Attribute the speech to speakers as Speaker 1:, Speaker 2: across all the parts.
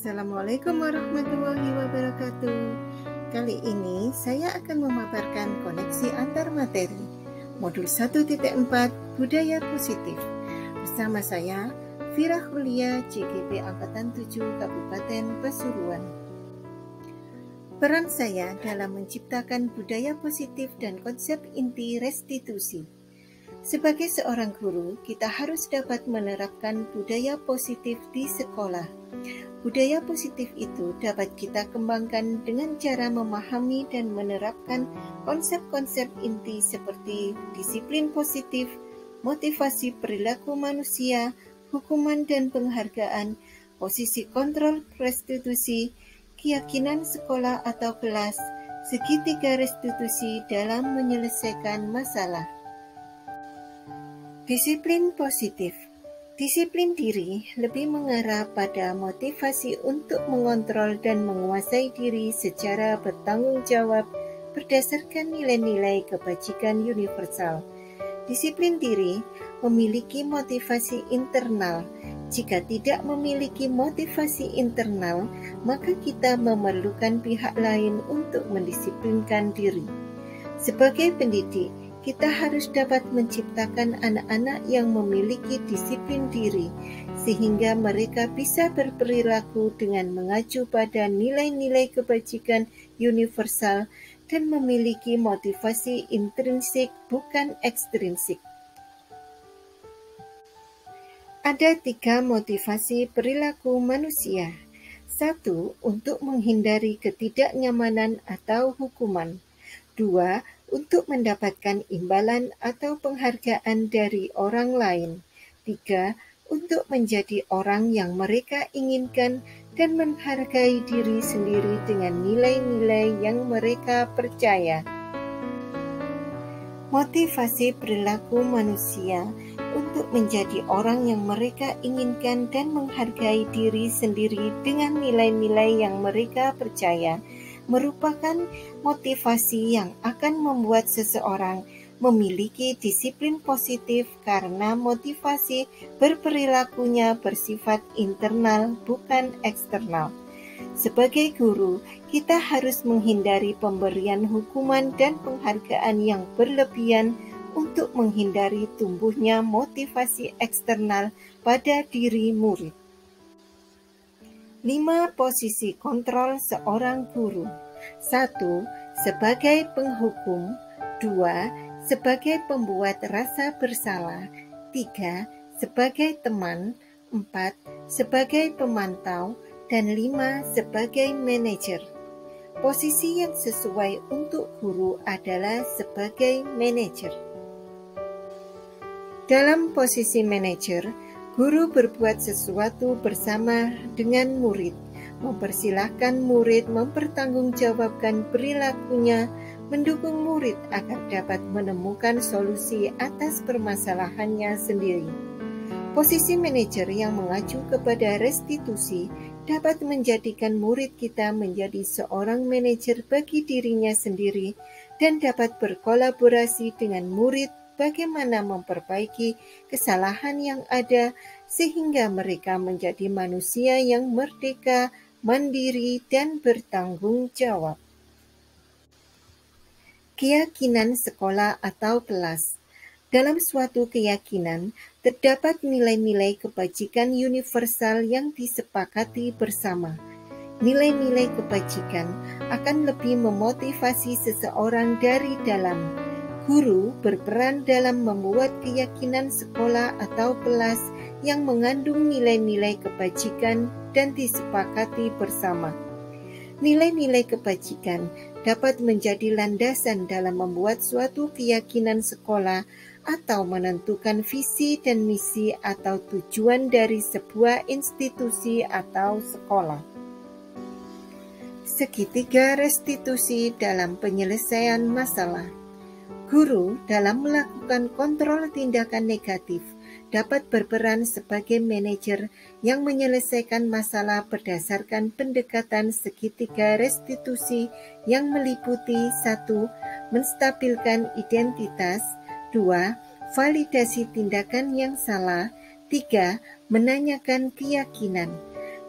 Speaker 1: Assalamualaikum warahmatullahi wabarakatuh. Kali ini saya akan memaparkan koneksi antar materi Modul 1.4 Budaya Positif bersama saya Fira Hulia, CGP Angkatan 7 Kabupaten Pasuruan. Peran saya dalam menciptakan budaya positif dan konsep inti restitusi. Sebagai seorang guru, kita harus dapat menerapkan budaya positif di sekolah. Budaya positif itu dapat kita kembangkan dengan cara memahami dan menerapkan konsep-konsep inti seperti disiplin positif, motivasi perilaku manusia, hukuman dan penghargaan, posisi kontrol restitusi, keyakinan sekolah atau kelas, segitiga restitusi dalam menyelesaikan masalah. Disiplin positif. Disiplin diri lebih mengarah pada motivasi untuk mengontrol dan menguasai diri secara bertanggung jawab berdasarkan nilai-nilai kebajikan universal. Disiplin diri memiliki motivasi internal. Jika tidak memiliki motivasi internal, maka kita memerlukan pihak lain untuk mendisiplinkan diri. Sebagai pendidik, kita harus dapat menciptakan anak-anak yang memiliki disiplin diri, sehingga mereka bisa berperilaku dengan mengacu pada nilai-nilai kebajikan universal dan memiliki motivasi intrinsik bukan ekstrinsik. Ada 3 motivasi perilaku manusia. 1. Untuk menghindari ketidaknyamanan atau hukuman. 2. Untuk mendapatkan imbalan atau penghargaan dari orang lain. 3. Untuk menjadi orang yang mereka inginkan dan menghargai diri sendiri dengan nilai-nilai yang mereka percaya. Motivasi perilaku manusia untuk menjadi orang yang mereka inginkan dan menghargai diri sendiri dengan nilai-nilai yang mereka percaya merupakan motivasi yang akan membuat seseorang memiliki disiplin positif karena motivasi berperilakunya bersifat internal bukan eksternal. Sebagai guru, kita harus menghindari pemberian hukuman dan penghargaan yang berlebihan untuk menghindari tumbuhnya motivasi eksternal pada diri murid. 5 posisi kontrol seorang guru. 1. Sebagai penghukum. 2. Sebagai pembuat rasa bersalah. 3. Sebagai teman. 4. Sebagai pemantau. Dan 5. Sebagai manajer. Posisi yang sesuai untuk guru adalah sebagai manajer. Dalam posisi manajer, guru berbuat sesuatu bersama dengan murid, mempersilahkan murid mempertanggungjawabkan perilakunya, mendukung murid agar dapat menemukan solusi atas permasalahannya sendiri. Posisi manajer yang mengacu kepada restitusi dapat menjadikan murid kita menjadi seorang manajer bagi dirinya sendiri dan dapat berkolaborasi dengan murid bagaimana memperbaiki kesalahan yang ada sehingga mereka menjadi manusia yang merdeka, mandiri, dan bertanggung jawab. Keyakinan sekolah atau kelas. Dalam suatu keyakinan, terdapat nilai-nilai kebajikan universal yang disepakati bersama. Nilai-nilai kebajikan akan lebih memotivasi seseorang dari dalam. Guru berperan dalam membuat keyakinan sekolah atau kelas yang mengandung nilai-nilai kebajikan dan disepakati bersama. Nilai-nilai kebajikan dapat menjadi landasan dalam membuat suatu keyakinan sekolah atau menentukan visi dan misi atau tujuan dari sebuah institusi atau sekolah. Segitiga restitusi dalam penyelesaian masalah. Guru dalam melakukan kontrol tindakan negatif dapat berperan sebagai manajer yang menyelesaikan masalah berdasarkan pendekatan segitiga restitusi yang meliputi 1. Menstabilkan identitas. 2. Validasi tindakan yang salah. 3. Menanyakan keyakinan.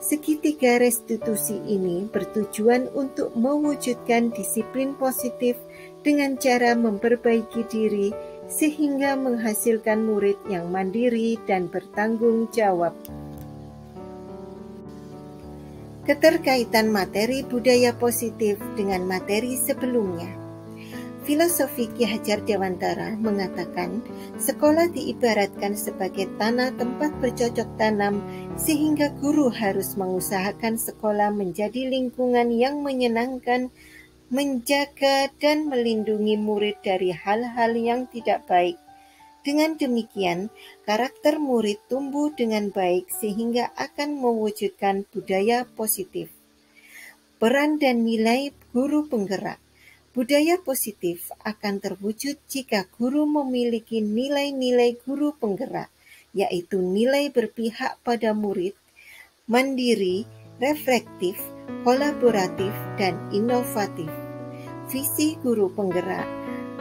Speaker 1: Segitiga restitusi ini bertujuan untuk mewujudkan disiplin positif dengan cara memperbaiki diri sehingga menghasilkan murid yang mandiri dan bertanggung jawab. Keterkaitan materi budaya positif dengan materi sebelumnya. Filosofi Ki Hajar Dewantara mengatakan, sekolah diibaratkan sebagai tanah tempat bercocok tanam, sehingga guru harus mengusahakan sekolah menjadi lingkungan yang menyenangkan, menjaga dan melindungi murid dari hal-hal yang tidak baik. Dengan demikian, karakter murid tumbuh dengan baik sehingga akan mewujudkan budaya positif. Peran dan nilai guru penggerak. Budaya positif akan terwujud jika guru memiliki nilai-nilai guru penggerak, yaitu nilai berpihak pada murid, mandiri, reflektif, kolaboratif, dan inovatif. Visi guru penggerak.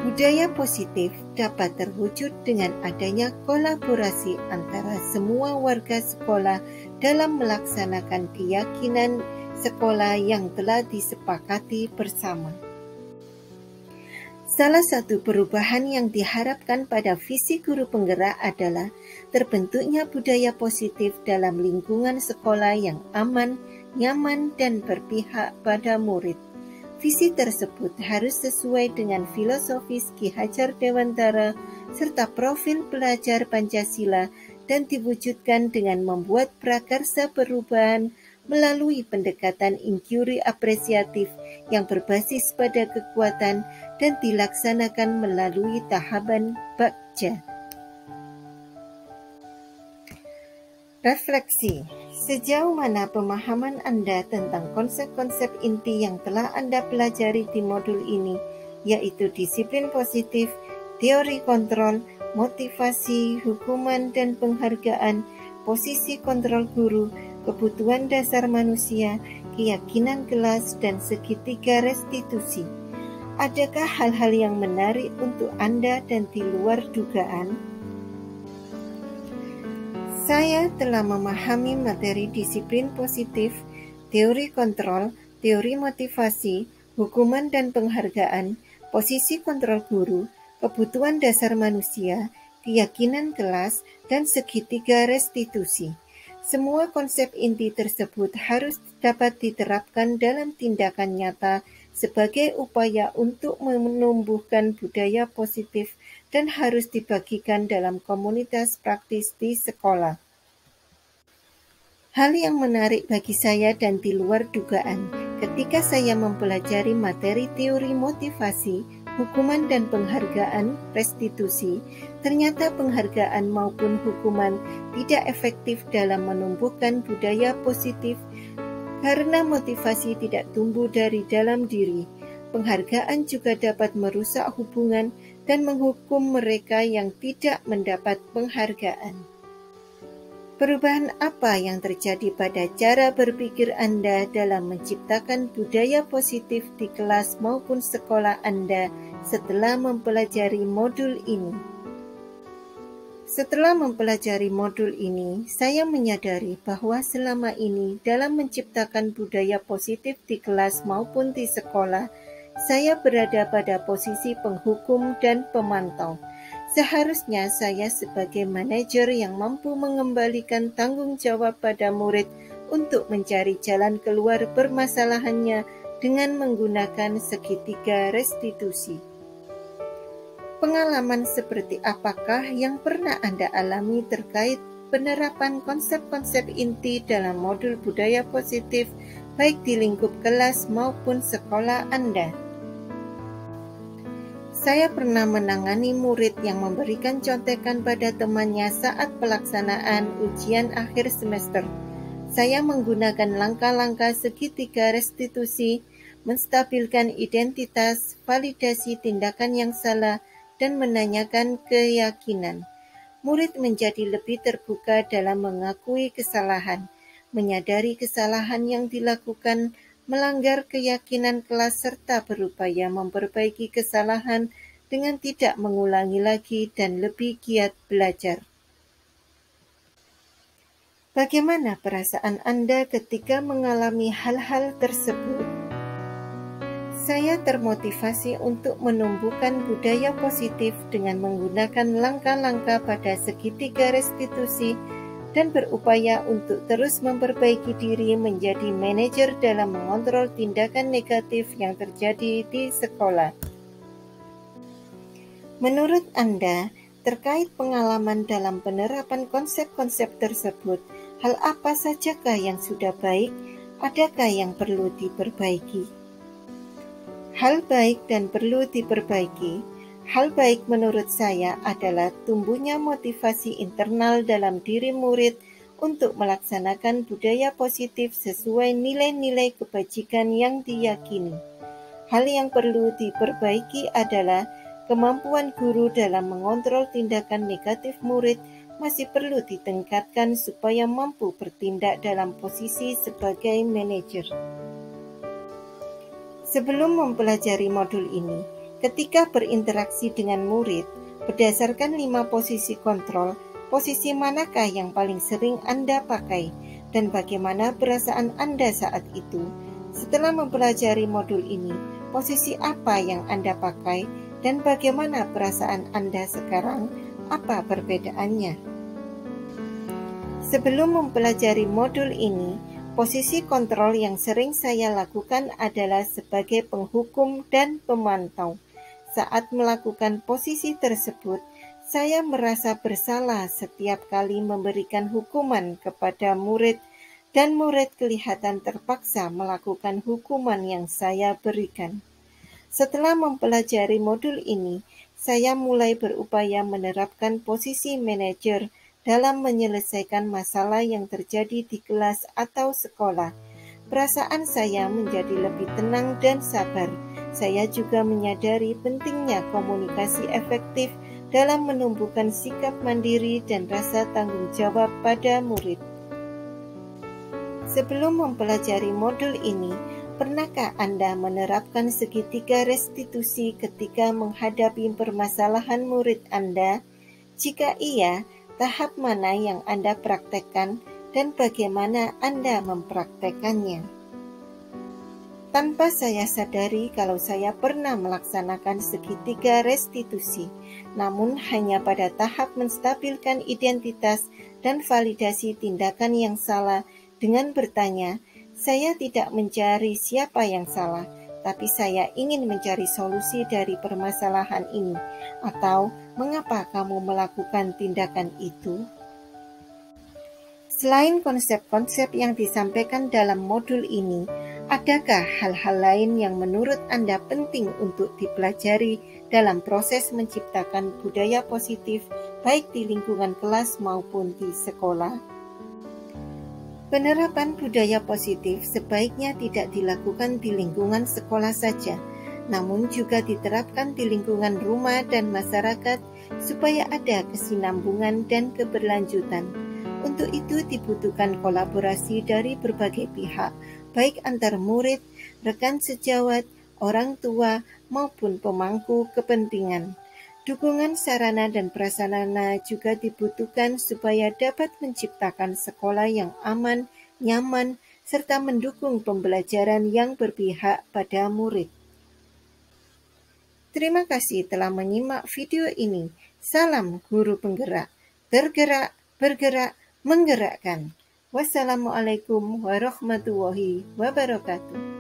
Speaker 1: Budaya positif dapat terwujud dengan adanya kolaborasi antara semua warga sekolah dalam melaksanakan keyakinan sekolah yang telah disepakati bersama. Salah satu perubahan yang diharapkan pada visi guru penggerak adalah terbentuknya budaya positif dalam lingkungan sekolah yang aman, nyaman, dan berpihak pada murid. Visi tersebut harus sesuai dengan filosofis Ki Hajar Dewantara serta profil pelajar Pancasila dan diwujudkan dengan membuat prakarsa perubahan melalui pendekatan inquiry apresiatif yang berbasis pada kekuatan dan dilaksanakan melalui tahapan bakja. Refleksi. Sejauh mana pemahaman Anda tentang konsep-konsep inti yang telah Anda pelajari di modul ini, yaitu disiplin positif, teori kontrol, motivasi, hukuman dan penghargaan, posisi kontrol guru, kebutuhan dasar manusia, keyakinan kelas, dan segitiga restitusi. Adakah hal-hal yang menarik untuk Anda dan di luar dugaan? Saya telah memahami materi disiplin positif, teori kontrol, teori motivasi, hukuman dan penghargaan, posisi kontrol guru, kebutuhan dasar manusia, keyakinan kelas, dan segitiga restitusi. Semua konsep inti tersebut harus dapat diterapkan dalam tindakan nyata sebagai upaya untuk menumbuhkan budaya positif dan harus dibagikan dalam komunitas praktis di sekolah. Hal yang menarik bagi saya dan di luar dugaan, ketika saya mempelajari materi teori motivasi, hukuman dan penghargaan restitusi, ternyata penghargaan maupun hukuman tidak efektif dalam menumbuhkan budaya positif karena motivasi tidak tumbuh dari dalam diri. Penghargaan juga dapat merusak hubungan dan menghukum mereka yang tidak mendapat penghargaan. Perubahan apa yang terjadi pada cara berpikir Anda dalam menciptakan budaya positif di kelas maupun sekolah Anda setelah mempelajari modul ini? Setelah mempelajari modul ini, saya menyadari bahwa selama ini dalam menciptakan budaya positif di kelas maupun di sekolah, saya berada pada posisi penghukum dan pemantau. Seharusnya saya sebagai manajer yang mampu mengembalikan tanggung jawab pada murid untuk mencari jalan keluar permasalahannya dengan menggunakan segitiga restitusi. Pengalaman seperti apakah yang pernah Anda alami terkait penerapan konsep-konsep inti dalam modul budaya positif baik di lingkup kelas maupun sekolah Anda? Saya pernah menangani murid yang memberikan contekan pada temannya saat pelaksanaan ujian akhir semester. Saya menggunakan langkah-langkah segitiga restitusi, menstabilkan identitas, validasi tindakan yang salah, dan menanyakan keyakinan. Murid menjadi lebih terbuka dalam mengakui kesalahan, menyadari kesalahan yang dilakukan, melanggar keyakinan kelas serta berupaya memperbaiki kesalahan dengan tidak mengulangi lagi dan lebih giat belajar. Bagaimana perasaan Anda ketika mengalami hal-hal tersebut? Saya termotivasi untuk menumbuhkan budaya positif dengan menggunakan langkah-langkah pada segitiga restitusi dan berupaya untuk terus memperbaiki diri menjadi manajer dalam mengontrol tindakan negatif yang terjadi di sekolah. Menurut Anda, terkait pengalaman dalam penerapan konsep-konsep tersebut, hal apa sajakah yang sudah baik? Adakah yang perlu diperbaiki? Hal baik dan perlu diperbaiki. Hal baik menurut saya adalah tumbuhnya motivasi internal dalam diri murid untuk melaksanakan budaya positif sesuai nilai-nilai kebajikan yang diyakini. Hal yang perlu diperbaiki adalah kemampuan guru dalam mengontrol tindakan negatif murid masih perlu ditingkatkan supaya mampu bertindak dalam posisi sebagai manajer. Sebelum mempelajari modul ini, ketika berinteraksi dengan murid, berdasarkan 5 posisi kontrol, posisi manakah yang paling sering Anda pakai dan bagaimana perasaan Anda saat itu? Setelah mempelajari modul ini, posisi apa yang Anda pakai dan bagaimana perasaan Anda sekarang? Apa perbedaannya? Sebelum mempelajari modul ini, posisi kontrol yang sering saya lakukan adalah sebagai penghukum dan pemantau. Saat melakukan posisi tersebut, saya merasa bersalah setiap kali memberikan hukuman kepada murid, dan murid kelihatan terpaksa melakukan hukuman yang saya berikan. Setelah mempelajari modul ini, saya mulai berupaya menerapkan posisi manajer dalam menyelesaikan masalah yang terjadi di kelas atau sekolah. Perasaan saya menjadi lebih tenang dan sabar. Saya juga menyadari pentingnya komunikasi efektif dalam menumbuhkan sikap mandiri dan rasa tanggung jawab pada murid. Sebelum mempelajari modul ini, pernahkah Anda menerapkan segitiga restitusi ketika menghadapi permasalahan murid Anda? Jika iya, tahap mana yang Anda praktekkan dan bagaimana Anda mempraktekannya? Tanpa saya sadari kalau saya pernah melaksanakan segitiga restitusi, namun hanya pada tahap menstabilkan identitas dan validasi tindakan yang salah dengan bertanya, saya tidak mencari siapa yang salah, tapi saya ingin mencari solusi dari permasalahan ini, atau mengapa kamu melakukan tindakan itu? Selain konsep-konsep yang disampaikan dalam modul ini, adakah hal-hal lain yang menurut Anda penting untuk dipelajari dalam proses menciptakan budaya positif, baik di lingkungan kelas maupun di sekolah? Penerapan budaya positif sebaiknya tidak dilakukan di lingkungan sekolah saja, namun juga diterapkan di lingkungan rumah dan masyarakat supaya ada kesinambungan dan keberlanjutan. Untuk itu dibutuhkan kolaborasi dari berbagai pihak, baik antar murid, rekan sejawat, orang tua, maupun pemangku kepentingan. Dukungan sarana dan prasarana juga dibutuhkan supaya dapat menciptakan sekolah yang aman, nyaman, serta mendukung pembelajaran yang berpihak pada murid. Terima kasih telah menyimak video ini. Salam guru penggerak, tergerak, bergerak, menggerakkan. Wassalamualaikum warahmatullahi wabarakatuh.